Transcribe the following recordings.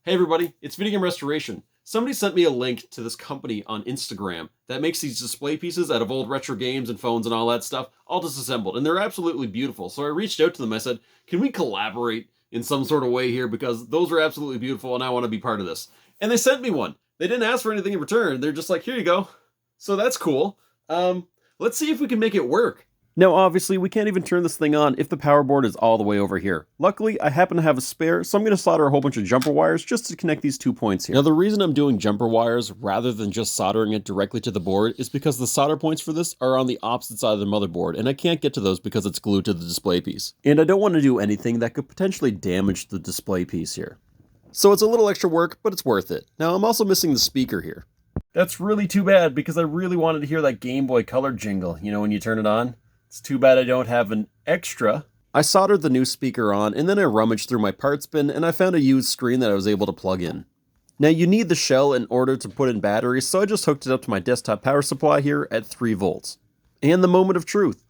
Hey everybody, it's Video Game Restoration. Somebody sent me a link to this company on Instagram that makes these display pieces out of old retro games and phones and all that stuff, all disassembled, and they're absolutely beautiful. So I reached out to them, I said, can we collaborate in some sort of way here, because those are absolutely beautiful and I want to be part of this. And they sent me one. They didn't ask for anything in return, they're just like, here you go. So that's cool. Let's see if we can make it work. Now obviously we can't even turn this thing on if the power board is all the way over here. Luckily I happen to have a spare, so I'm going to solder a whole bunch of jumper wires just to connect these 2 points here. Now the reason I'm doing jumper wires rather than just soldering it directly to the board is because the solder points for this are on the opposite side of the motherboard and I can't get to those because it's glued to the display piece. And I don't want to do anything that could potentially damage the display piece here. So it's a little extra work, but it's worth it. Now I'm also missing the speaker here. That's really too bad because I really wanted to hear that Game Boy Color jingle, you know, when you turn it on. It's too bad I don't have an extra. I soldered the new speaker on and then I rummaged through my parts bin and I found a used screen that I was able to plug in. Now you need the shell in order to put in batteries, so I just hooked it up to my desktop power supply here at 3 volts. And the moment of truth.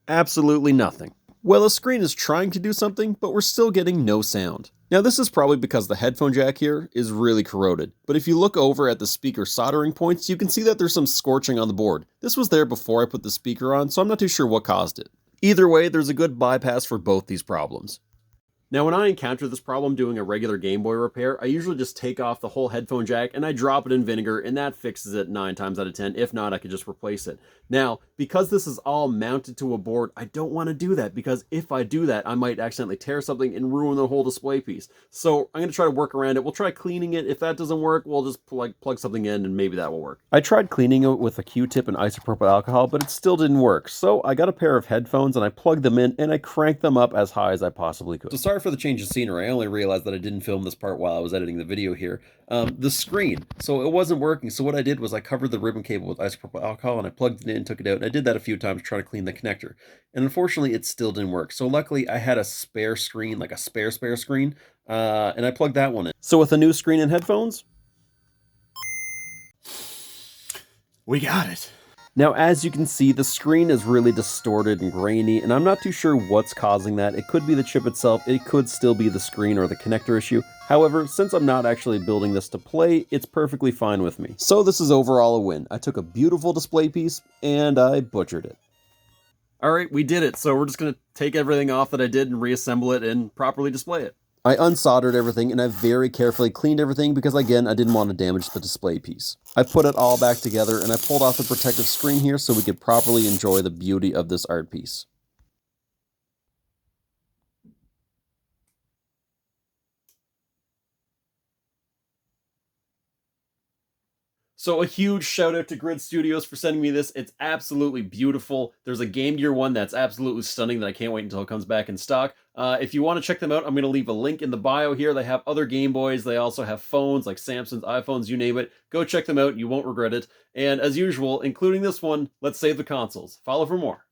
Absolutely nothing. Well, the screen is trying to do something, but we're still getting no sound. Now this is probably because the headphone jack here is really corroded, but if you look over at the speaker soldering points, you can see that there's some scorching on the board. This was there before I put the speaker on, so I'm not too sure what caused it. Either way, there's a good bypass for both these problems. Now when I encounter this problem doing a regular Game Boy repair, I usually just take off the whole headphone jack and I drop it in vinegar and that fixes it 9 times out of 10. If not, I could just replace it. Now, because this is all mounted to a board, I don't want to do that because if I do that, I might accidentally tear something and ruin the whole display piece. So I'm going to try to work around it. We'll try cleaning it. If that doesn't work, we'll just plug something in and maybe that will work. I tried cleaning it with a Q-tip and isopropyl alcohol, but it still didn't work. So I got a pair of headphones and I plugged them in and I cranked them up as high as I possibly could. So sorry for the change of scenery. I only realized that I didn't film this part while I was editing the video here. The screen. So it wasn't working. So what I did was I covered the ribbon cable with isopropyl alcohol and I plugged it in, took it out. And I did that a few times trying to clean the connector. And unfortunately, it still didn't work. So luckily, I had a spare screen, like a spare screen, and I plugged that one in. So with a new screen and headphones, we got it. Now, as you can see, the screen is really distorted and grainy, and I'm not too sure what's causing that. It could be the chip itself, it could still be the screen or the connector issue. However, since I'm not actually building this to play, it's perfectly fine with me. So this is overall a win. I took a beautiful display piece, and I butchered it. Alright, we did it, so we're just going to take everything off that I did and reassemble it and properly display it. I unsoldered everything and I very carefully cleaned everything because again, I didn't want to damage the display piece. I put it all back together and I pulled off the protective screen here so we could properly enjoy the beauty of this art piece. So a huge shout out to Grid Studios for sending me this. It's absolutely beautiful. There's a Game Gear one that's absolutely stunning that I can't wait until it comes back in stock. If you want to check them out, I'm going to leave a link in the bio here. They have other Game Boys. They also have phones like Samsung's, iPhones, you name it. Go check them out. You won't regret it. And as usual, including this one, let's save the consoles. Follow for more.